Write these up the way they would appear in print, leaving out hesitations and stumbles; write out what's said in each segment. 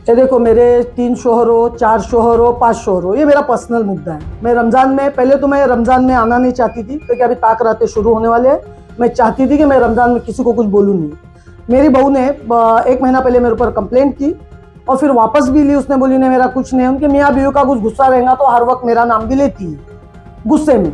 ये देखो, मेरे 3 शोहर हो, 4 शोहर हो, 5 शोहर हो, ये मेरा पर्सनल मुद्दा है। मैं रमज़ान में, पहले तो मैं रमज़ान में आना नहीं चाहती थी क्योंकि अभी ताक रातें शुरू होने वाले हैं। मैं चाहती थी कि मैं रमज़ान में किसी को कुछ बोलूँ नहीं। मेरी बहू ने 1 महीना पहले मेरे ऊपर कंप्लेंट की और फिर वापस भी ली। उसने बोली नहीं, मेरा कुछ नहीं है। उनके मियाँ बीवी का कुछ गुस्सा रहेगा तो हर वक्त मेरा नाम भी लेती है गुस्से में।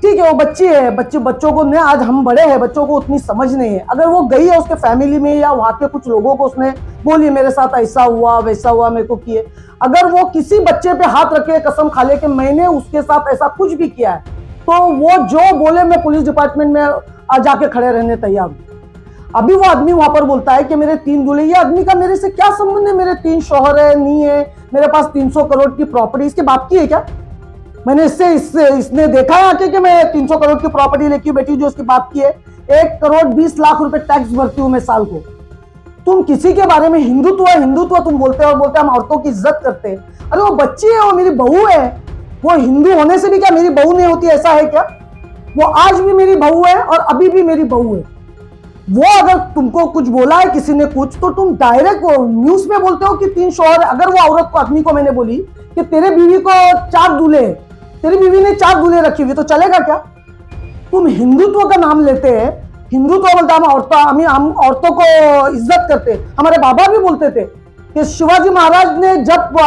ठीक है, वो बच्ची है, बच्चों को नहीं, आज हम बड़े हैं, बच्चों को उतनी समझ नहीं है। अगर वो गई है उसके फैमिली में या वहाँ के कुछ लोगों को उसने बोली मेरे साथ ऐसा हुआ वैसा हुआ, मेरे को किए, अगर वो किसी बच्चे पे हाथ रखे कसम खा ले कि मैंने उसके साथ ऐसा कुछ भी किया है, तो वो जो बोले मैं पुलिस डिपार्टमेंट में जाके खड़े रहने तैयार हूँ। अभी वो आदमी वहां पर बोलता है कि मेरे 3 दूल्हे। ये आदमी का मेरे से क्या संबंध है? मेरे 3 शौहर है, नहीं है, मेरे पास 300 करोड़ की प्रॉपर्टी इसके बाप की है क्या? मैंने इसने देखा है आके कि मैं 300 करोड़ की प्रॉपर्टी लेके बैठी जो उसके बाप की है। 1 करोड़ 20 लाख रुपए टैक्स भरती हूं मैं साल को। तुम किसी के बारे में हिंदुत्व तुम बोलते हो और बोलते हम औरतों की इज्जत करते हैं। अरे वो बच्ची है, वो मेरी बहू है। वो हिंदू होने से भी क्या मेरी बहू नहीं होती, ऐसा है क्या? वो आज भी मेरी बहू है और अभी भी मेरी बहू है। वो अगर तुमको कुछ बोला है किसी ने कुछ, तो तुम डायरेक्ट न्यूज में बोलते हो कि 3 शौहर। अगर वो औरत को, आदमी को मैंने बोली कि तेरे बीवी को 4 दूल्हे, तेरी बीवी ने 4 दूल्हे रखी हुई, तो चलेगा क्या? तुम हिंदुत्व का नाम लेते हैं, हिंदुत्व बोलता हम औरतों को इज्जत करते। हमारे बाबा भी बोलते थे कि शिवाजी महाराज ने जब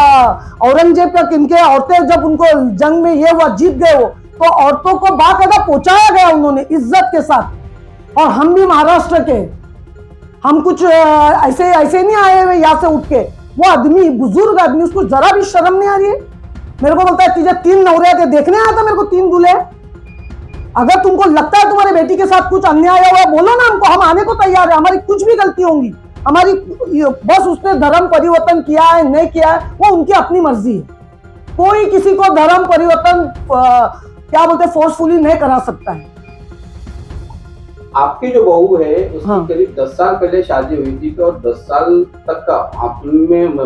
औरंगजेब का किनके औरतें जब उनको जंग में ये हुआ जीत गए हो, तो औरतों को बाकायदा पहुंचाया गया उन्होंने इज्जत के साथ। और हम भी महाराष्ट्र के, हम कुछ ऐसे नहीं आए हुए यहाँ से उठ के। वो आदमी, बुजुर्ग आदमी, उसको जरा भी शर्म नहीं आ रही है। मेरे को बोलता है तुझे 3 नौरे थे, देखने आया था मेरे को 3 दूल्हे। अगर तुमको लगता है तुम्हारे बेटी के साथ कुछ अन्याय हुआ, बोलो ना हमको, हम आने को तैयार है। हमारी कुछ भी गलती होंगी, हमारी बस उसने धर्म परिवर्तन किया है नहीं किया है वो उनकी अपनी मर्जी है। कोई किसी को धर्म परिवर्तन क्या बोलते फोर्सफुली नहीं करा सकता है। आपकी जो बहू है उसकी करीब 10 साल पहले शादी हुई थी, और 10 साल तक का आप में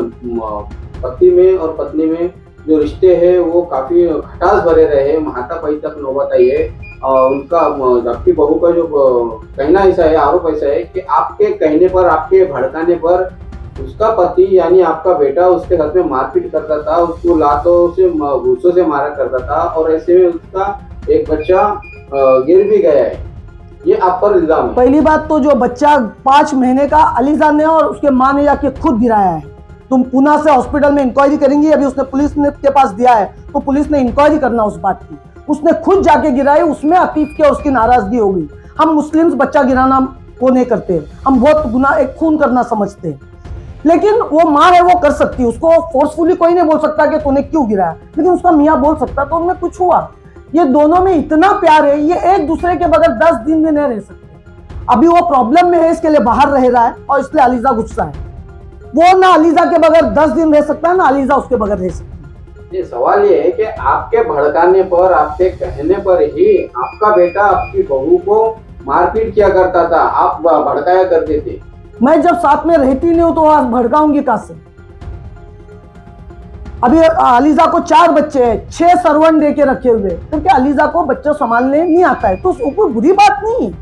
पति में और पत्नी में जो रिश्ते हैं वो काफी खटास भरे रहे, हाथापाई तक नौबत आई है। उनका, आपकी बहू का जो कहना ऐसा है, आरोप ऐसा है कि आपके कहने पर, आपके भड़काने पर उसका पति यानी आपका बेटा उसके साथ में मारपीट करता था, उसको लातों से घूसों से मारा करता था, और ऐसे में उसका एक बच्चा गिर भी गया है। ये आप पर इल्जाम है। पहली बात तो जो बच्चा 5 महीने का अलीजा ने और उसके माँ ने जाके खुद गिराया है। तुम पुणे से हॉस्पिटल में इंक्वायरी करेंगी, अभी उसने पुलिस ने के पास दिया है, तो पुलिस ने इंक्वायरी करना उस बात की। उसने खुद जाके गिराई, उसमें अतीफ के उसकी नाराजगी होगी। हम मुस्लिम्स बच्चा गिराना वो नहीं करते, हम बहुत गुनाह, एक खून करना समझते हैं। लेकिन वो माँ है, वो कर सकती है, उसको फोर्सफुली कोई नहीं बोल सकता कि तूने क्यों गिराया, लेकिन उसका मियाँ बोल सकता तो उनमें कुछ हुआ। ये दोनों में इतना प्यार है, ये एक दूसरे के बगैर 10 दिन में नहीं रह सकते। अभी वो प्रॉब्लम में है, इसके लिए बाहर रह रहा है और इसलिए अलीजा गुस्सा है। वो ना अलीजा के बगैर 10 दिन रह सकता है, ना अलीजा उसके बगैर रह सकती है। ये सवाल ये है कि आपके भड़काने पर, आपके कहने पर ही आपका बेटा आपकी बहू को मारपीट किया करता था, आप भड़काया करते थे। मैं जब साथ में रहती नहीं हूं तो आज भड़काऊंगी कहां से? अभी अलीजा को 4 बच्चे हैं, 6 सर्वेंट दे के रखे हुए, क्योंकि अलीजा को बच्चे संभालने नहीं आता है, तो कोई बुरी बात नहीं है।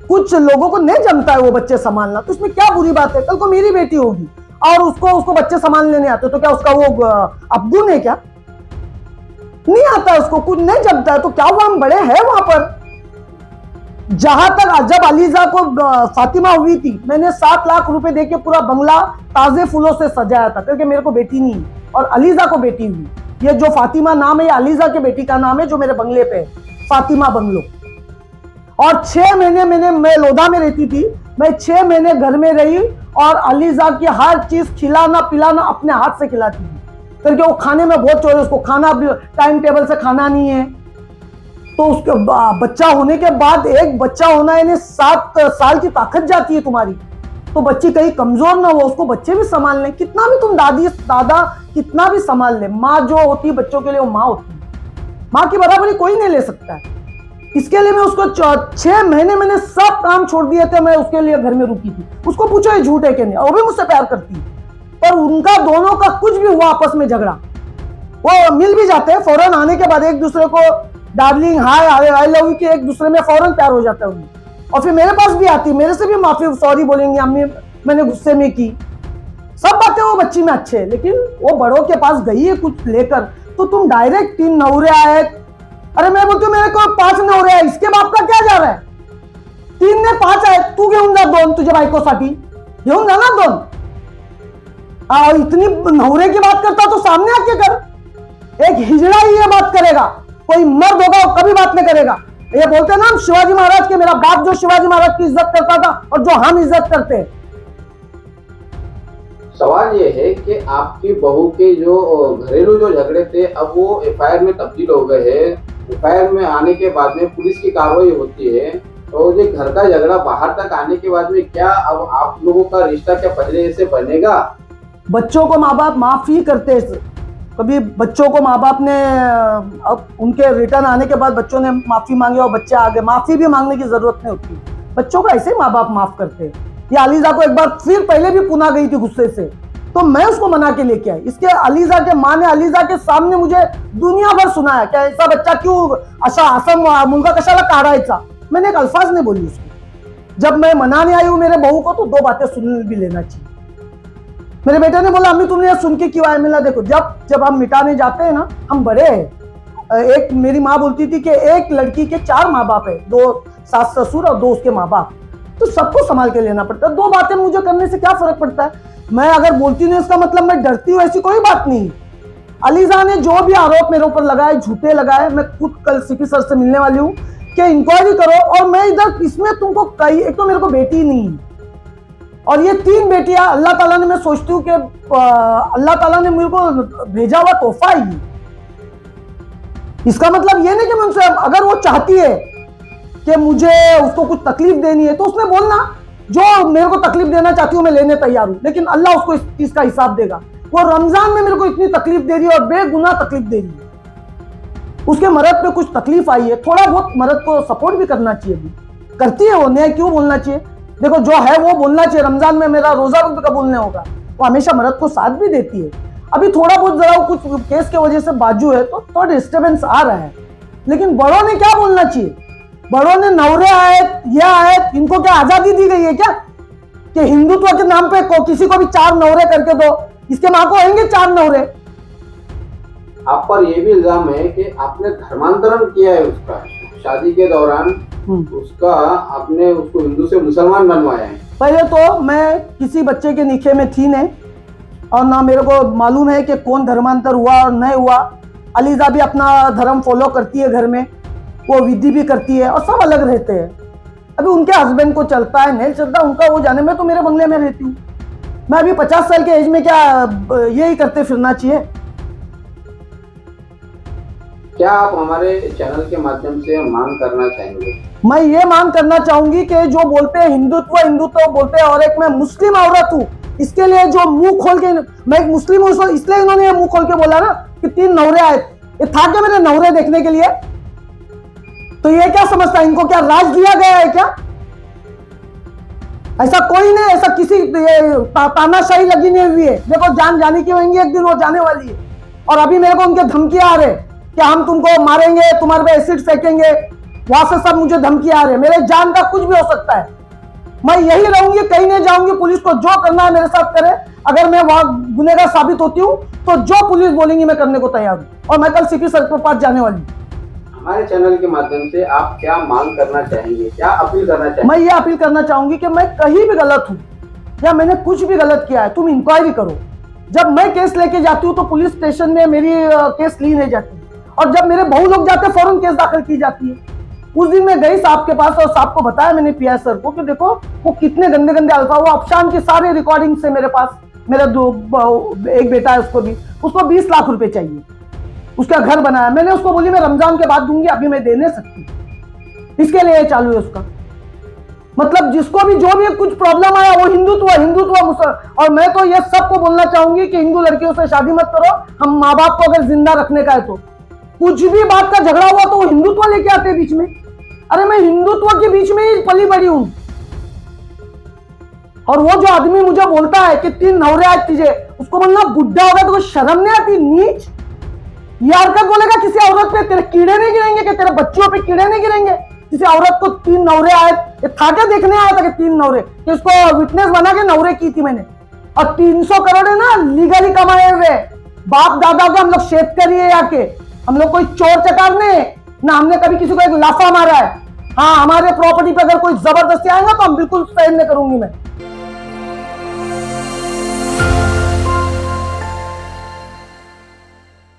कुछ लोगों को नहीं जमता है वो बच्चे संभालना, तो इसमें क्या बुरी बात है? कल को मेरी बेटी होगी और उसको बच्चे संभालने नहीं आते, तो क्या उसका वो अपगुण है क्या? नहीं आता है उसको, कुछ नहीं जमता है, तो क्या वो हम बड़े हैं वहां पर? जहां तक जब अलीजा को फातिमा हुई थी, मैंने 7 लाख रुपए देके पूरा बंगला ताजे फूलों से सजाया था, क्योंकि मेरे को बेटी नहीं है और अलीजा को बेटी हुई। ये जो फातिमा नाम है, ये अलीजा के बेटी का नाम है, जो मेरे बंगले पे है, फातिमा बंगलो। और 6 महीने मैं लोधा में रहती थी, मैं 6 महीने घर में रही और अलीजा की हर चीज खिलाना पिलाना अपने हाथ से खिलाती थी, क्योंकि वो खाने में बहुत चोर है, उसको खाना टाइम टेबल से खाना नहीं है। तो उसके बच्चा होने के बाद, एक बच्चा होना यानी 7 साल की ताकत जाती है तुम्हारी, तो बच्ची कहीं कमजोर ना हो, उसको बच्चे भी संभाल लें। कितना भी तुम दादी दादा कितना भी संभाल ले, माँ जो होती है बच्चों के लिए वो माँ होती है। माँ की बराबरी कोई नहीं ले सकता है। इसके लिए मैं उसको 6 महीने मैंने सब काम छोड़ दिए थे, मैं उसके लिए घर में रुकी थी। उसको पूछो ये झूठ है कि नहीं, वो भी मुझसे प्यार करती है। पर उनका दोनों का कुछ भी हुआ आपस में झगड़ा, वो मिल भी जाते हैं फौरन आने के बाद, एक दूसरे को darling hi I love you के एक दूसरे में फौरन प्यार हो जाता है उन्हें। और फिर मेरे पास भी आती, मेरे से भी माफी सॉरी बोलेंगे, अम्मी मैंने गुस्से में की। सब बातें वो बच्ची में अच्छे है, लेकिन वो बड़ों के पास गई है कुछ लेकर, तो तुम डायरेक्ट 3 नवरे आए। अरे मैं बोलती हूँ मेरे को 5 नवरे आए, इसके बाप का क्या जा रहा है? 3 ने 5 आहे, तू घेऊन जा 2 तुझ्या बायकोसाठी, घेऊन जा ना 2। और इतनी नवरे की बात करता तो सामने आके कर। एक हिजड़ा ही ये बात करेगा, कोई मर्द होगा वो कभी बात नहीं करेगा। ये बोलते हैं ना हम शिवाजी महाराज के, मेरा बाप जो शिवाजी महाराज की इज्जत करता था और जो हम इज्जत करते हैं। सवाल ये है कि आपकी बहू के जो घरेलू जो झगड़े थे अब वो एफआईआर में तब्दील हो गए हैं। एफआईआर में आने के बाद में पुलिस की कार्रवाई होती है, तो ये घर का झगड़ा बाहर तक आने के बाद में क्या अब आप लोगों का रिश्ता क्या पहले से बनेगा? बच्चों को माँ बाप माफ ही करते हैं। कभी बच्चों को माँ बाप ने अब उनके रिटर्न आने के बाद बच्चों ने माफी मांगी और बच्चे आ गए, माफी भी मांगने की जरूरत नहीं होती, बच्चों को ऐसे ही माँ बाप माफ करते हैं। ये अलीजा को एक बार फिर पहले भी पुना गई थी गुस्से से, तो मैं उसको मना के लेके आई। इसके अलीजा के माँ ने अलीजा के सामने मुझे दुनिया भर सुनाया कि ऐसा बच्चा क्यों, असं मुलगा कशाला काढायचा। मैंने एक अल्फाज नहीं बोली उसको। जब मैं मनाने आई हूँ मेरे बहू को, तो 2 बातें सुन भी लेना चाहिए। मेरे बेटे ने बोला अम्मी तुमने ये सुन के क्यों आया? मिला देखो, जब हम मिटाने जाते हैं ना, हम बड़े हैं। एक मेरी माँ बोलती थी कि एक लड़की के 4 माँ बाप है, 2 सास ससुर और 2 उसके माँ बाप, तो सबको संभाल के लेना पड़ता है। 2 बातें मुझे करने से क्या फर्क पड़ता है? मैं अगर बोलती नहीं इसका मतलब मैं डरती हूँ, ऐसी कोई बात नहीं। अलीजा ने जो भी आरोप मेरे ऊपर लगाए, झूठे लगाए, मैं खुद कल सीपी सर से मिलने वाली हूँ कि इंक्वायरी करो। और मैं इधर इसमें तुमको कही, एक तो मेरे को बेटी नहीं है और ये 3 बेटियां अल्लाह ताला ने, मैं सोचती हूँ कि अल्लाह ताला ने मेरे को भेजा हुआ तोहफा ही। इसका मतलब ये नहीं कि मैं उनसे, अगर वो चाहती है कि मुझे उसको कुछ तकलीफ देनी है तो उसने बोलना, जो मेरे को तकलीफ देना चाहती हूँ मैं लेने तैयार हूँ, लेकिन अल्लाह उसको इस चीज का हिसाब देगा। वो रमजान में मेरे को इतनी तकलीफ दे रही है और बेगुनाह तकलीफ दे रही है। उसके मर्द पे कुछ तकलीफ आई है, थोड़ा बहुत मर्द को सपोर्ट भी करना चाहिए। भी करती है वो, न्याय क्यों बोलना चाहिए? देखो जो है वो बोलना चाहिए। रमजान में मेरा रोजा भी कबूल नहीं होगा, वो हमेशा मर्द को साथ भी देती है। अभी थोड़ा बहुत जरा कुछ केस के वजह से बाजू है तो थोड़ा डिस्टर्बेंस आ रहा है, लेकिन बड़ों ने क्या बोलना चाहिए? बड़ों ने नवरे आयत, यह आयत, इनको क्या आजादी दी गई है क्या कि हिंदुत्व के नाम पे किसी को भी 4 नवरे करके दो? इसके माँ को होंगे 4 नवरे। आप पर यह भी इल्जाम है कि आपने धर्मांतरण किया है उसका, शादी के दौरान उसका आपने उसको हिंदू से मुसलमान बनवाया है। पहले तो मैं किसी बच्चे के निखे में थी नहीं, और ना मेरे को मालूम है कि कौन धर्मांतर हुआ और नहीं हुआ। अलीजा भी अपना धर्म फॉलो करती है, घर में वो विधि भी करती है और सब अलग रहते हैं। अभी उनके हस्बैंड को चलता है नहीं चलता उनका वो जाने, में तो मेरे बंगले में रहती हूँ। मैं अभी 50 साल के एज में क्या यही करते फिरना चाहिए? क्या आप हमारे चैनल के माध्यम से मांग करना चाहेंगे? मैं ये मांग करना चाहूंगी कि जो बोलते हैं हिंदुत्व हिंदुत्व बोलते हैं, और एक मैं मुस्लिम औरत हूँ, इसके लिए जो मुंह खोल के, मैं एक मुस्लिम हूँ इसलिए इन्होंने ये मुंह खोल के बोला ना कि 3 नवरे आए। ये था क्या मेरे नवरे देखने के लिए? तो ये क्या समझता है, इनको क्या राज दिया गया है क्या? ऐसा कोई नहीं, ऐसा किसी तानाशाही लगी नहीं हुई है। देखो जान जाने की होंगी, एक दिन वो जाने वाली है। और अभी मेरे को उनके धमकी आ रहे कि हम तुमको मारेंगे, तुम्हारे पे एसिड फेंकेंगे, वहां से सब मुझे धमकी आ रहे। मेरे जान का कुछ भी हो सकता है। मैं यही रहूंगी, कहीं नहीं जाऊंगी। पुलिस को जो करना है मेरे साथ करे। अगर मैं वहां गुनहगार साबित होती हूँ तो जो पुलिस बोलेंगी मैं करने को तैयार हूँ। और मैं कल सीपी सर के पास जाने वाली हूँ। हमारे चैनल के माध्यम से आप क्या मांग करना चाहेंगे, क्या अपील करना चाहेंगे? मैं ये अपील करना चाहूंगी कि मैं कहीं भी गलत हूँ या मैंने कुछ भी गलत किया है, तुम इंक्वायरी करो। जब मैं केस लेके जाती हूँ तो पुलिस स्टेशन में मेरी केस ली नहीं जाती, और जब मेरे बहू लोग जाते फौरन केस दाखिल की जाती है। उस दिन मैं गई साहब के पास और साहब को बताया मैंने पीआई सर को कि देखो वो कितने गंदे गंदे अल्फा, वो अफशान की सारी रिकॉर्डिंग से मेरे पास, मेरा एक बेटा है उसको 20 लाख रुपए चाहिए, उसका घर बनाया। मैंने उसको बोली मैं रमजान के बाद दूंगी, अभी मैं दे नहीं सकती। इसके लिए चालू है उसका। मतलब जिसको भी जो भी कुछ प्रॉब्लम आया वो हिंदुत्व और मैं तो ये सबको बोलना चाहूंगी कि हिंदू लड़कियों से शादी मत करो। हम माँ बाप को अगर जिंदा रखने का है तो कुछ भी बात का झगड़ा हुआ तो वो हिंदुत्व लेके आते बीच में। अरे मैं हिंदुत्व के बीच में ही पली बड़ी हूं। और वो जो आदमी मुझे बोलता है कि 3 नवरे आज तुझे, उसको बोलना बुढ़ा होगा तो शर्म नहीं आती? नीच ये हरकत बोलेगा किसी औरत पे, तेरे कीड़े नहीं गिरेंगे? कि तेरे बच्चों पे कीड़े नहीं गिरेंगे? किसी औरत को 3 नवरे आए, ये था क्या देखने आया था कि 3 नवरे, कि उसको विटनेस बना के नवरे की थी मैंने। और 300 करोड़ है ना लीगली कमाए हुए। बाप दादा के हम लोग शेतकारी है यहाँ के, हम लोग कोई चोर चकार नहीं है ना, हमने कभी किसी को एक लाफा मारा है। हाँ, हमारे प्रॉपर्टी पे अगर कोई जबरदस्ती आएगा तो हम बिल्कुल सहन नहीं करूंगी मैं।